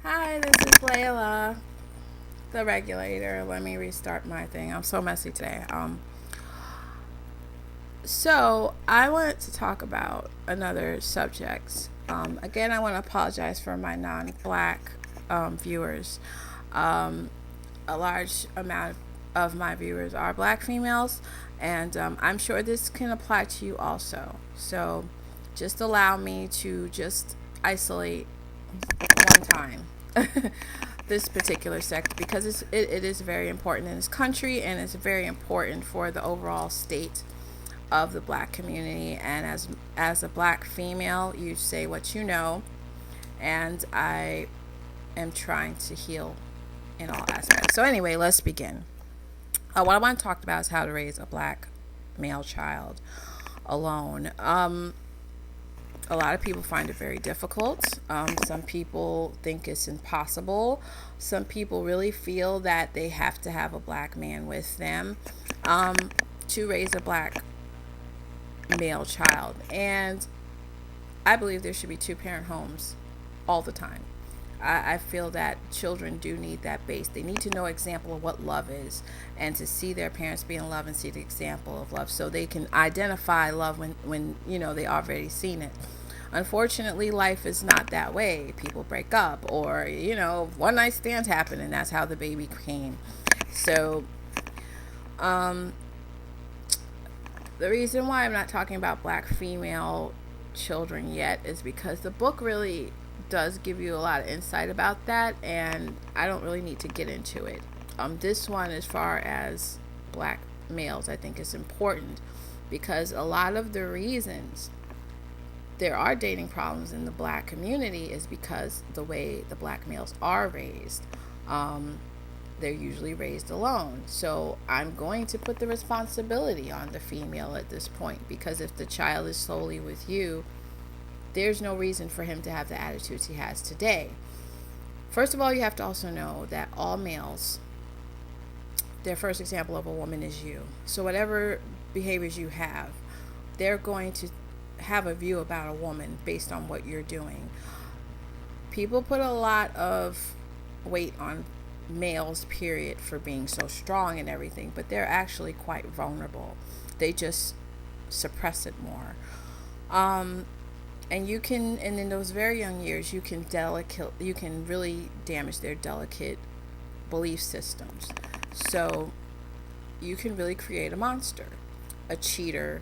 Hi, this is Layla, the regulator. Let me restart my thing. I'm so messy today. So I wanted to talk about another subject. Again, I want to apologize for my non-black viewers. Um, a large amount of my viewers are black females, and I'm sure this can apply to you also. So just allow me to just isolate one time this particular sector because it is very important in this country, and it's very important for the overall state of the black community. And as a black female, you say what you know, and I am trying to heal in all aspects. So anyway, let's begin. What I want to talk about is how to raise a black male child alone. A lot of people find it very difficult. Some people think it's impossible. Some people really feel that they have to have a black man with them um, to raise a black male child. And I believe there should be two parent homes all the time. I feel that children do need that base. They need to know example of what love is, and to see their parents be in love and see the example of love, so they can identify love when they already seen it. Unfortunately, life is not that way. People break up, or one night stands happen, and that's how the baby came. So um, the reason why I'm not talking about black female children yet is because the book really does give you a lot of insight about that, and I don't really need to get into it. This one, as far as black males, I think is important because a lot of the reasons there are dating problems in the black community is because the way the black males are raised. They're usually raised alone. So I'm going to put the responsibility on the female at this point, because if the child is solely with you, there's no reason for him to have the attitudes he has today. First of all, you have to also know that all males, their first example of a woman is you. So whatever behaviors you have, they're going to have a view about a woman based on what you're doing. People put a lot of weight on males, period, for being so strong and everything, but they're actually quite vulnerable. They just suppress it more. And in those very young years, you can really damage their delicate belief systems. So you can really create a monster, a cheater,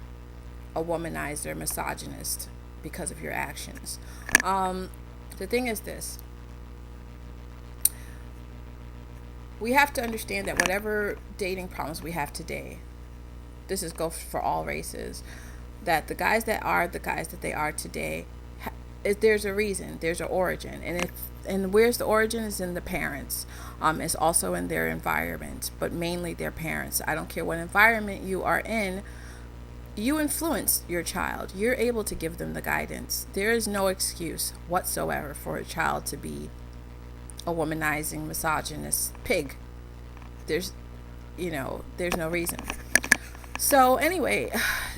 a womanizer, misogynist, because of your actions. The thing is this: we have to understand that whatever dating problems we have today, this is goes for all races, that the guys that are the guys that they are today, there's a reason, there's an origin, and where's the origin is in the parents. It's also in their environment, but mainly their parents. I don't care what environment you are in, you influence your child. You're able to give them the guidance. There is no excuse whatsoever for a child to be a womanizing, misogynist pig. There's there's no reason. So anyway,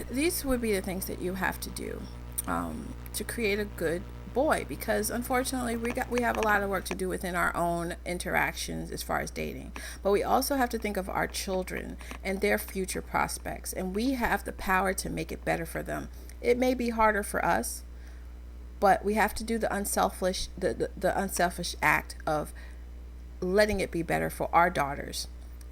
these would be the things that you have to do to create a good boy, because unfortunately we have a lot of work to do within our own interactions as far as dating, but we also have to think of our children and their future prospects, and we have the power to make it better for them. It may be harder for us, but we have to do the unselfish act of letting it be better for our daughters.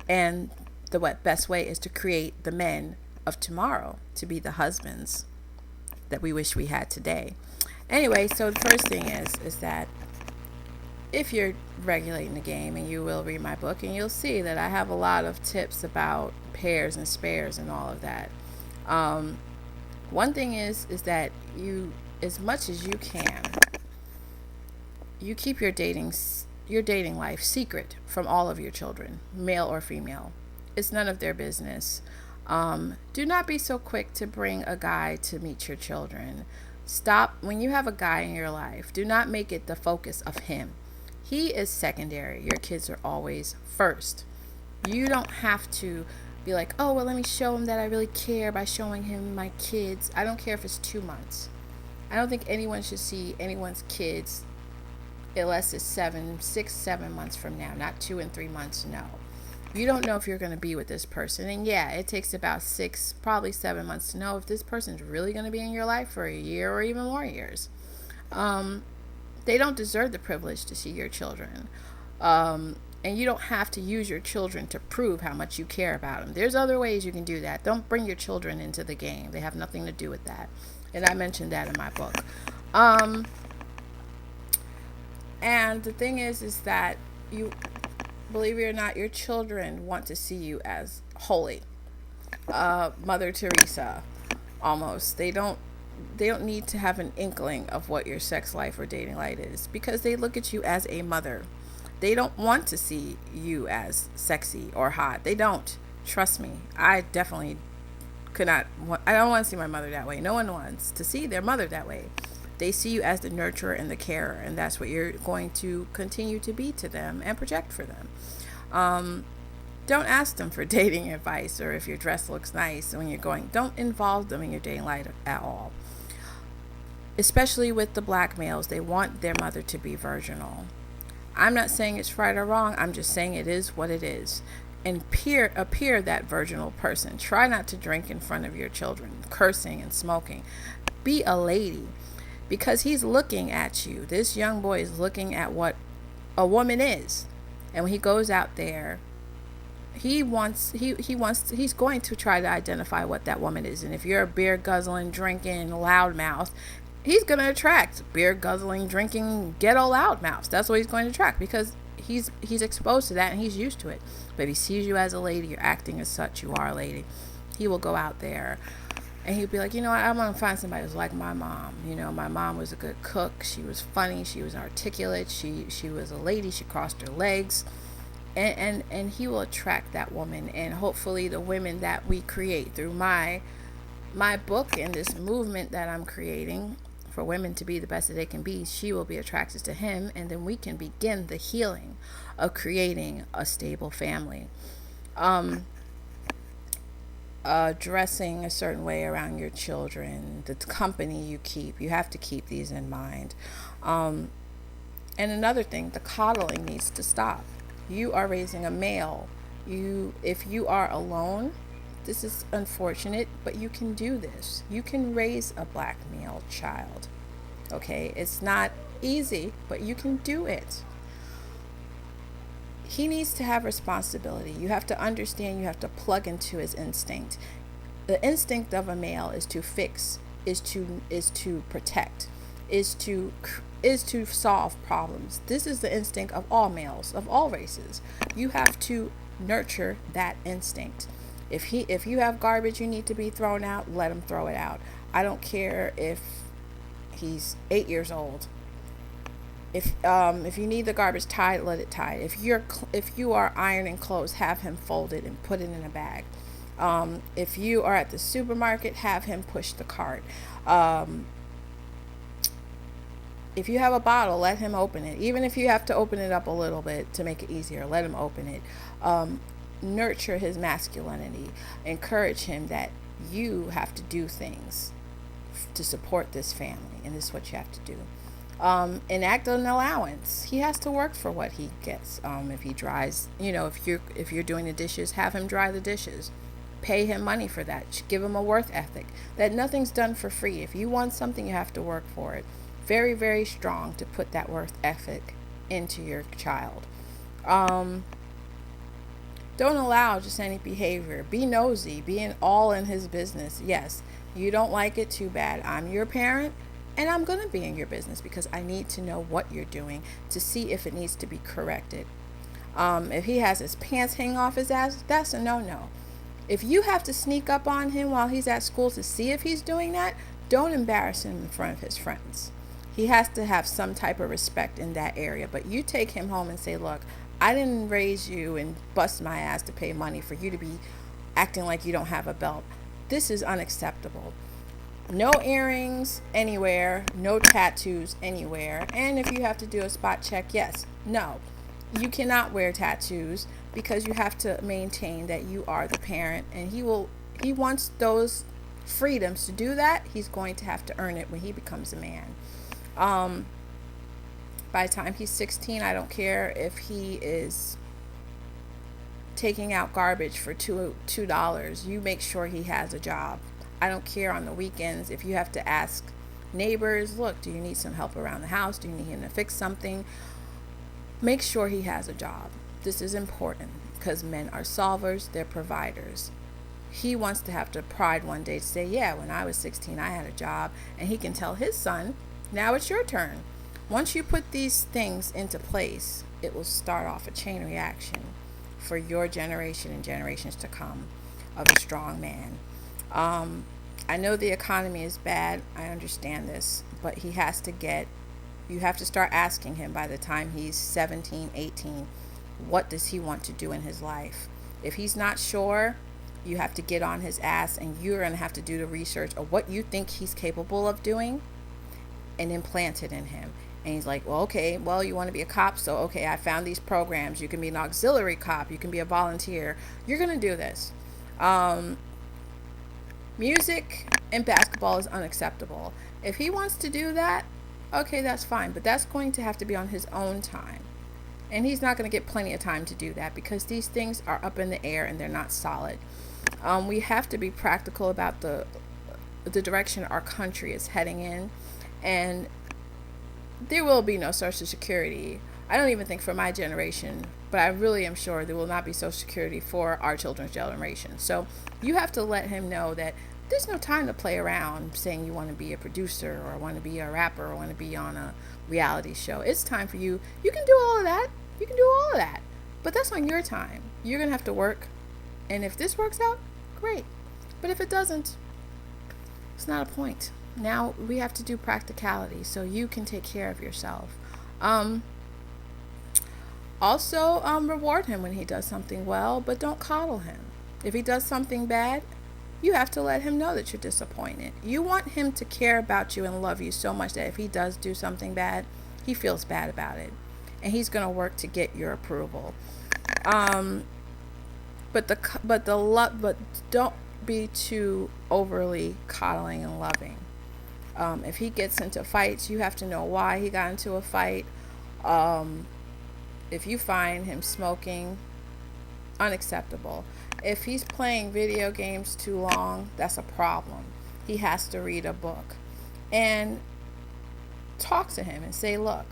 And the best way is to create the men of tomorrow to be the husbands that we wish we had today. Anyway, so the first thing is that if you're regulating the game, and you will read my book, and you'll see that I have a lot of tips about pairs and spares and all of that. One thing is that you, as much as you can, you keep your dating life secret from all of your children, male or female. It's none of their business. Do not be so quick to bring a guy to meet your children. Stop. When you have a guy in your life, do not make it the focus of him. He is secondary. Your kids are always first. You don't have to be like, oh, well, let me show him that I really care by showing him my kids. I don't care if it's 2 months. I don't think anyone should see anyone's kids unless it's 6, 7 months from now, not 2 and 3 months. No, you don't know if you're going to be with this person. And yeah, it takes about 6, probably 7 months to know if this person's really going to be in your life for a year or even more years. They don't deserve the privilege to see your children. And you don't have to use your children to prove how much you care about them. There's other ways you can do that. Don't bring your children into the game. They have nothing to do with that. And I mentioned that in my book. And the thing is that you, believe it or not, your children want to see you as holy. Mother Teresa, almost. They don't need to have an inkling of what your sex life or dating life is, because they look at you as a mother. They don't want to see you as sexy or hot. They don't. Trust me. I definitely could not. I don't want to see my mother that way. No one wants to see their mother that way. They see you as the nurturer and the carer, and that's what you're going to continue to be to them and project for them. Don't ask them for dating advice, or if your dress looks nice when you're going. Don't involve them in your dating life at all. Especially with the black males, they want their mother to be virginal. I'm not saying it's right or wrong. I'm just saying it is what it is. And appear that virginal person. Try not to drink in front of your children, cursing and smoking. Be a lady, because he's looking at you. This young boy is looking at what a woman is. And when he goes out there, he's going to try to identify what that woman is. And if you're a beer guzzling, drinking, loudmouth, he's going to attract beer guzzling, drinking, ghetto loudmouths. That's what he's going to attract, because he's exposed to that and he's used to it. But if he sees you as a lady, you're acting as such, you are a lady, he will go out there and he'll be like, you know what, I want to find somebody who's like my mom. You know, my mom was a good cook. She was funny. She was articulate. She was a lady. She crossed her legs. And he will attract that woman. And hopefully the women that we create through my book and this movement that I'm creating for women to be the best that they can be, she will be attracted to him, and then we can begin the healing of creating a stable family. Dressing a certain way around your children, the company you keep, you have to keep these in mind. And another thing, the coddling needs to stop. You are raising a male. If you are alone, this is unfortunate, but you can do this. You can raise a black male child. Okay? It's not easy, but you can do it. He needs to have responsibility. You have to understand, you have to plug into his instinct. The instinct of a male is to fix, is to protect, is to solve problems. This is the instinct of all males, of all races. You have to nurture that instinct. If you have garbage you need to be thrown out, let him throw it out. I don't care if he's 8 years old. If you need the garbage tied, let it tie. If you are ironing clothes, have him fold it and put it in a bag. If you are at the supermarket, have him push the cart. If you have a bottle, let him open it. Even if you have to open it up a little bit to make it easier, let him open it. Nurture his masculinity. Encourage him that you have to do things to support this family, and this is what you have to do. Enact an allowance. He has to work for what he gets. If he dries, if you're doing the dishes, have him dry the dishes. Pay him money for that. Give him a worth ethic. That nothing's done for free. If you want something, you have to work for it. Very, very strong to put that worth ethic into your child. Don't allow just any behavior. Be nosy. Be all in his business. Yes, you don't like it, too bad. I'm your parent, and I'm going to be in your business because I need to know what you're doing to see if it needs to be corrected. If he has his pants hanging off his ass, that's a no-no. If you have to sneak up on him while he's at school to see if he's doing that, don't embarrass him in front of his friends. He has to have some type of respect in that area. But you take him home and say, look, I didn't raise you and bust my ass to pay money for you to be acting like you don't have a belt. This is unacceptable. No earrings anywhere, no tattoos anywhere. And if you have to do a spot check, yes, no. You cannot wear tattoos because you have to maintain that you are the parent, and he wants those freedoms. To do that, he's going to have to earn it when he becomes a man. By the time he's 16, I don't care if he is taking out garbage for $2. You make sure he has a job. I don't care on the weekends if you have to ask neighbors, look, do you need some help around the house? Do you need him to fix something? Make sure he has a job. This is important because men are solvers, they're providers. He wants to have the pride one day to say, yeah, when I was 16, I had a job. And he can tell his son, now it's your turn. Once you put these things into place, it will start off a chain reaction for your generation and generations to come of a strong man. I know the economy is bad. I understand this, but you have to start asking him by the time he's 17, 18, what does he want to do in his life? If he's not sure, you have to get on his ass, and you're going to have to do the research of what you think he's capable of doing and implant it in him. And he's like, well, okay, well, you want to be a cop? So, okay, I found these programs. You can be an auxiliary cop. You can be a volunteer. You're going to do this. Music and basketball is unacceptable. If he wants to do that, okay, that's fine. But that's going to have to be on his own time. And he's not going to get plenty of time to do that because these things are up in the air and they're not solid. We have to be practical about the direction our country is heading in. And there will be no Social Security. I don't even think for my generation, but I really am sure there will not be Social Security for our children's generation. So you have to let him know that there's no time to play around saying you want to be a producer or want to be a rapper or want to be on a reality show. It's time for you. You can do all of that. You can do all of that. But that's on your time. You're going to have to work. And if this works out, great. But if it doesn't, it's not a point. Now we have to do practicality so you can take care of yourself. Also, reward him when he does something well, but don't coddle him. If he does something bad, you have to let him know that you're disappointed. You want him to care about you and love you so much that if he does do something bad, he feels bad about it. And he's going to work to get your approval. But don't be too overly coddling and loving. If he gets into fights, you have to know why he got into a fight. If you find him smoking, unacceptable. If he's playing video games too long, that's a problem. He has to read a book. And talk to him and say, look,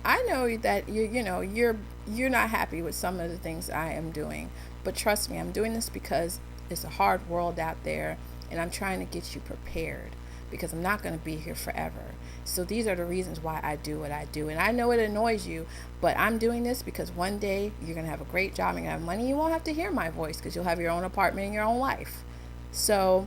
I know that you're not happy with some of the things I am doing, but trust me, I'm doing this because it's a hard world out there, and I'm trying to get you prepared because I'm not going to be here forever. So these are the reasons why I do what I do. And I know it annoys you, but I'm doing this because one day you're going to have a great job and you're going to have money. You won't have to hear my voice because you'll have your own apartment and your own life. So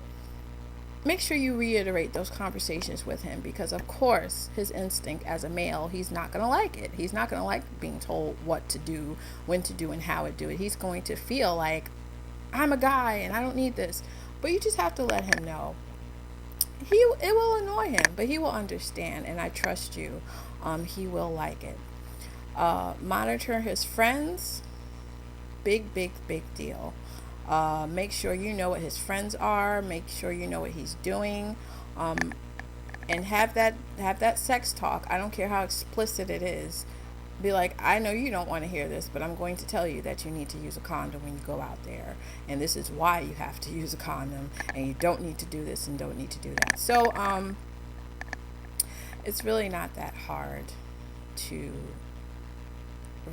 make sure you reiterate those conversations with him because, of course, his instinct as a male, he's not going to like it. He's not going to like being told what to do, when to do, and how to do it. He's going to feel like, I'm a guy and I don't need this. But you just have to let him know. It will annoy him, but he will understand, and I trust you. He will like it. Monitor his friends. Big deal. Make sure you know what his friends are. Make sure you know what he's doing. And have that sex talk. I don't care how explicit it is. Be like, I know you don't want to hear this, but I'm going to tell you that you need to use a condom when you go out there. And this is why you have to use a condom. And you don't need to do this and don't need to do that. So, it's really not that hard to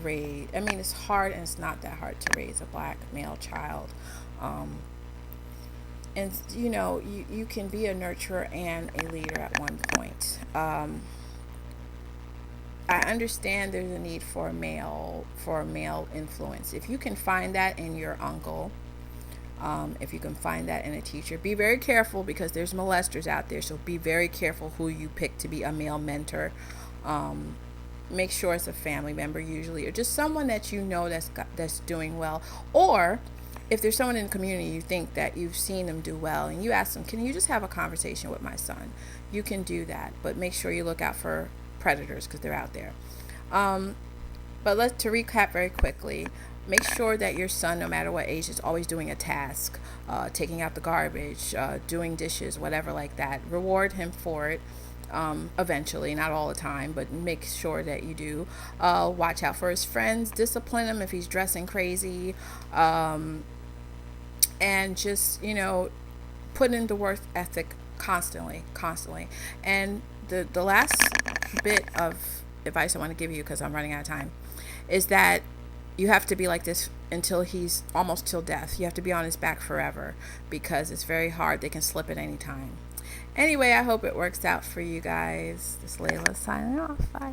raise. I mean, it's hard and it's not that hard to raise a black male child. And, you can be a nurturer and a leader at one point. I understand there's a need for a male influence. If you can find that in your uncle, if you can find that in a teacher, be very careful because there's molesters out there. So be very careful who you pick to be a male mentor. Make sure it's a family member usually, or just someone that you know that's doing well. Or if there's someone in the community you think that you've seen them do well, and you ask them, can you just have a conversation with my son? You can do that, but make sure you look out for predators because they're out there. But to recap very quickly, make sure that your son, no matter what age, is always doing a task, taking out the garbage, doing dishes, whatever like that. Reward him for it. eventually, not all the time, but make sure that you do. Watch out for his friends, discipline him if he's dressing crazy, and just, put in the work ethic constantly. And the last bit of advice I want to give you, because I'm running out of time, is that you have to be like this until he's almost till death. You have to be on his back forever, because it's very hard. They can slip at any time. Anyway, I hope it works out for you guys. This is Layla signing off. Bye.